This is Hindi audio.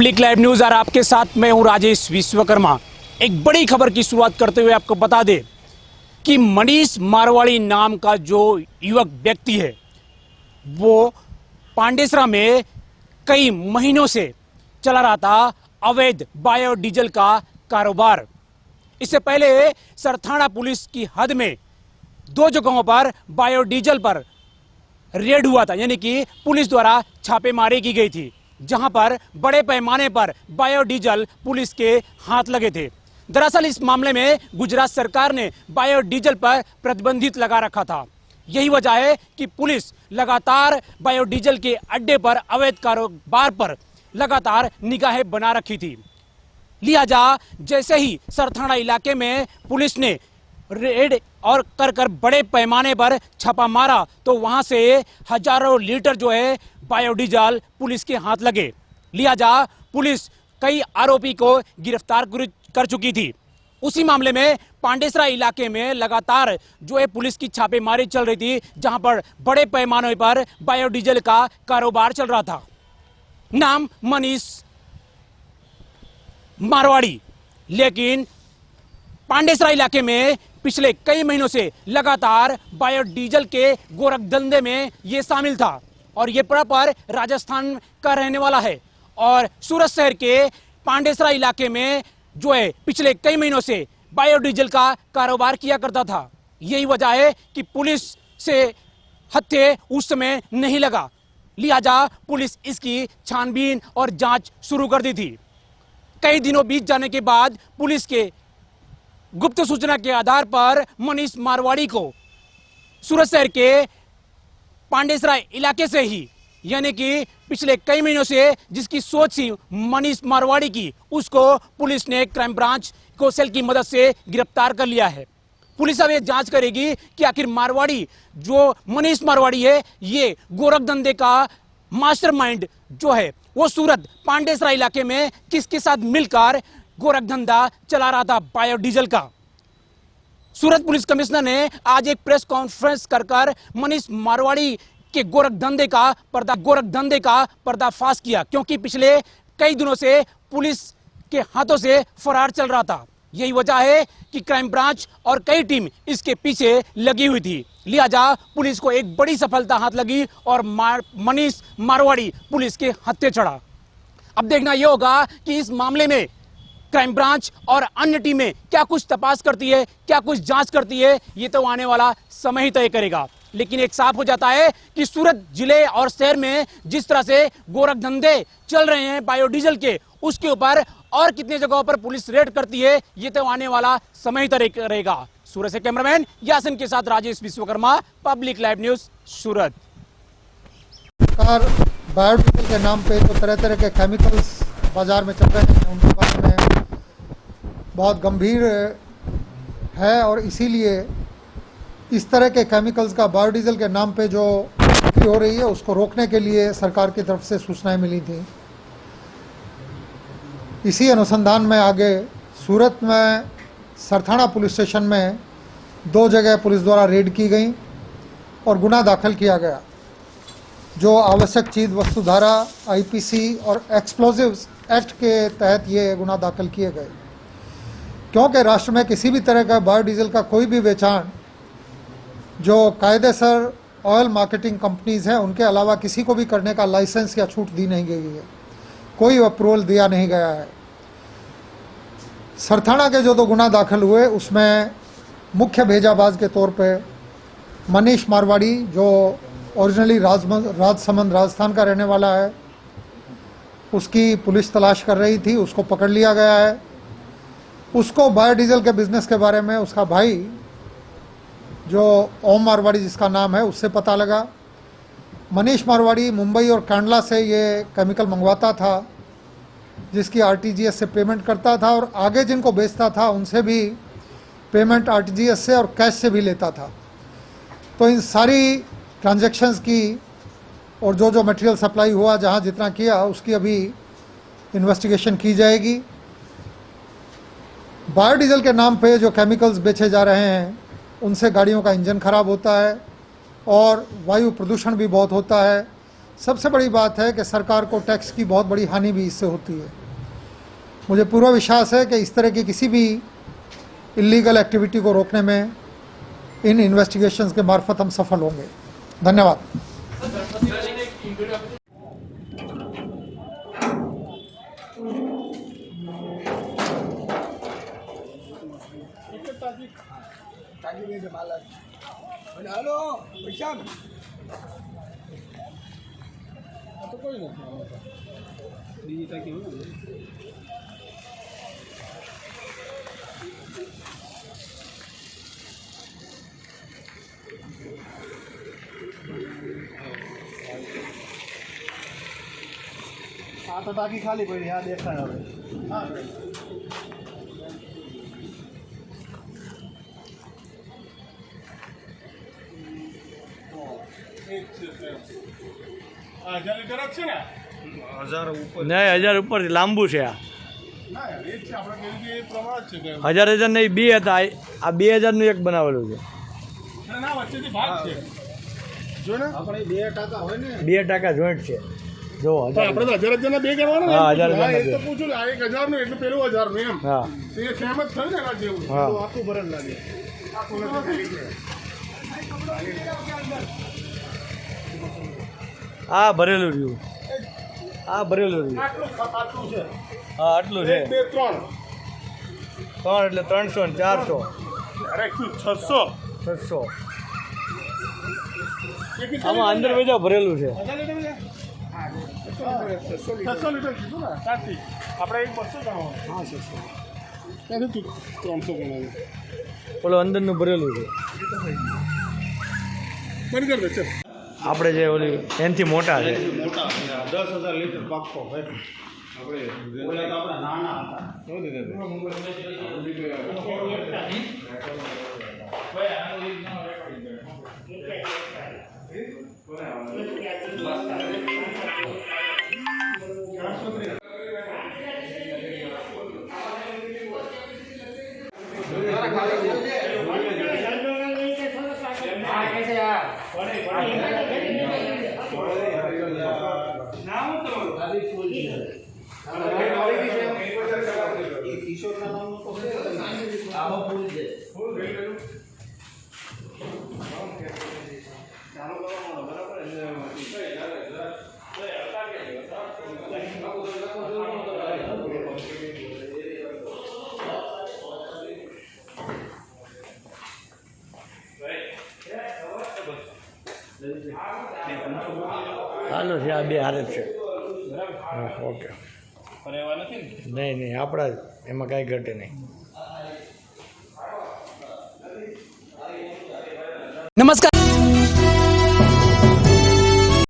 पब्लिक लाइव न्यूज और आपके साथ मैं हूं राजेश विश्वकर्मा। एक बड़ी खबर की शुरुआत करते हुए आपको बता दें कि मनीष मारवाड़ी नाम का जो युवक व्यक्ति है वो पांडेसरा में कई महीनों से चला रहा था अवैध बायोडीजल का कारोबार। इससे पहले सरथाना पुलिस की हद में दो जगहों पर बायोडीजल पर रेड हुआ था, यानी कि पुलिस द्वारा छापेमारी की गई थी, जहां पर बड़े पैमाने पर बायोडीजल पुलिस के हाथ लगे थे। दरअसल इस मामले में गुजरात सरकार ने बायोडीजल पर प्रतिबंधित लगा रखा था। यही वजह है कि पुलिस लगातार बायोडीजल के अड्डे पर अवैध कारोबार पर लगातार निगाहें बना रखी थी। लिहाजा जैसे ही सरथाना इलाके में पुलिस ने रेड और कर बड़े पैमाने पर छापा मारा तो वहां से हजारों लीटर जो है बायोडीजल पुलिस के हाथ लगे। लिहाजा पुलिस कई आरोपी को गिरफ्तार कर चुकी थी। उसी मामले में पांडेसरा इलाके में लगातार जो है पुलिस की छापेमारी चल रही थी, जहां पर बड़े पैमाने पर बायोडीजल का कारोबार चल रहा था। नाम मनीष मारवाड़ी, लेकिन पांडेसरा इलाके में पिछले कई महीनों से लगातार बायोडीजल के गोरखधंधे में ये शामिल था और ये प्रॉपर राजस्थान का रहने वाला है और सूरत शहर के पांडेसरा इलाके में जो है पिछले कई महीनों से बायोडीजल का कारोबार किया करता था। यही वजह है कि पुलिस से हत्थे उस समय नहीं लगा। लिहाजा पुलिस इसकी छानबीन और जांच शुरू कर दी थी। कई दिनों बीत जाने के बाद पुलिस के गुप्त सूचना के आधार पर मनीष मारवाड़ी को सूरत शहर के पांडेसरा इलाके से ही, यानी कि पिछले कई महीनों से जिसकी सोच थी मनीष मारवाड़ी की, उसको पुलिस ने क्राइम ब्रांच को सेल की मदद से गिरफ्तार कर लिया है। पुलिस अब ये जांच करेगी कि आखिर मारवाड़ी जो मनीष मारवाड़ी है ये गोरखधंधे का मास्टरमाइंड जो है वो सूरत पांडेसरा इलाके में किसके साथ मिलकर गोरखधंधा चला रहा था बायोडीजल का। सूरत पुलिस कमिश्नर ने आज एक प्रेस कॉन्फ्रेंस कर मनीष मारवाड़ी के गोरखधंधे का पर्दाफाश किया, क्योंकि पिछले कई दिनों से पुलिस के हाथों से फरार चल रहा था। यही वजह है कि क्राइम ब्रांच और कई टीम इसके पीछे लगी हुई थी। लिहाजा पुलिस को एक बड़ी सफलता हाथ लगी और मनीष मारवाड़ी पुलिस के हत्थे चढ़ा। अब देखना यह होगा कि इस मामले में क्राइम ब्रांच और अन्य टीमें क्या कुछ तपास करती है, क्या कुछ जांच करती है, ये तो आने वाला समय ही तय करेगा। लेकिन एक साफ हो जाता है कि सूरत जिले और शहर में जिस तरह से गोरखधंधे चल रहे हैं बायोडीजल के, उसके ऊपर और कितने जगहों पर पुलिस रेड करती है, ये तो आने वाला समय ही तय करेगा। सूरत से कैमरामैन यासिन के साथ Rajesh Vishwakarma, public live news, Surat. Biodiesel के नाम पे जो तरह तरह के केमिकल्स बाजार में चल रहे हैं उनके बारे में बहुत गंभीर है और इसीलिए इस तरह के केमिकल्स का बायोडीजल के नाम पे जो बिक्री हो रही है उसको रोकने के लिए सरकार की तरफ से सूचनाएं मिली थी। इसी अनुसंधान में आगे सूरत में सरथाना पुलिस स्टेशन में दो जगह पुलिस द्वारा रेड की गई और गुना दाखिल किया गया, जो आवश्यक चीज़ वस्तु धारा आईपीसी और एक्सप्लोजिव्स एक्ट के तहत ये गुना दाखिल किए गए। क्योंकि राष्ट्र में किसी भी तरह का बायोडीजल का कोई भी बेचान जो कायदेसर ऑयल मार्केटिंग कंपनीज़ हैं उनके अलावा किसी को भी करने का लाइसेंस या छूट दी नहीं गई है, कोई अप्रूवल दिया नहीं गया है। सरथाना के जो दो गुना दाखिल हुए उसमें मुख्य भेजाबाज के तौर पे मनीष मारवाड़ी जो ओरिजिनली राजसमंद राजस्थान का रहने वाला है, उसकी पुलिस तलाश कर रही थी, उसको पकड़ लिया गया है। उसको बायोडीजल के बिज़नेस के बारे में उसका भाई जो ओम मारवाड़ी जिसका नाम है उससे पता लगा। मनीष मारवाड़ी मुंबई और कांडला से ये केमिकल मंगवाता था, जिसकी आरटीजीएस से पेमेंट करता था और आगे जिनको बेचता था उनसे भी पेमेंट आरटीजीएस से और कैश से भी लेता था। तो इन सारी ट्रांजैक्शंस की और जो जो मटेरियल सप्लाई हुआ जहाँ जितना किया उसकी अभी इन्वेस्टिगेशन की जाएगी। बायोडीजल के नाम पे जो केमिकल्स बेचे जा रहे हैं उनसे गाड़ियों का इंजन ख़राब होता है और वायु प्रदूषण भी बहुत होता है। सबसे बड़ी बात है कि सरकार को टैक्स की बहुत बड़ी हानि भी इससे होती है। मुझे पूरा विश्वास है कि इस तरह की किसी भी इलीगल एक्टिविटी को रोकने में इन इन्वेस्टिगेशंस के मार्फत हम सफल होंगे। धन्यवाद। આ તો ટાંકી ખાલી પડી આ દેખાય હવે નહીં 1000 ઉપરથી લાંબુ છે આ 1000 નહીં 2 હતા આ 2000નું એક બનાવેલું છે આપણે 2 ટાંકા હોય ને 2 ટાંકા જોઈન્ટ છે જો આપણે તો 1000 ના બે કરવાના હા 1000 એ તો પૂછું આ 1000 નું એટલે પેલું 1000 નું એમ હા તે સેમ જ થયું ને એના જેવું હા આખું ભરેલ લાગે આ ભરેલું રહ્યું આ ભરેલું રહ્યું આટલું છે હા આટલું છે 1 2 3 3 એટલે 300 ને 400 અરે 600 600 આમાં અંદર બધા ભરેલું છે 600 લીટર કીધું ને સાચી આપણે એક 200 ગણવાનું હા 600 ત્યાંથી 300 ગણવાનું પેલું અંદરનું ભરેલું છે બંધ કર દે ચાલ આપણે જે ઓલી એનથી મોટા છે મોટા 10,000 લીટર પાક્કો હોય આપણે ઓલા તો આપણા નાના હતા હાલો છે આ બે હારે જ છે હા ઓકે નહીં નહીં આપણા જ એમાં કાંઈ ઘટે નહીં नमस्कार।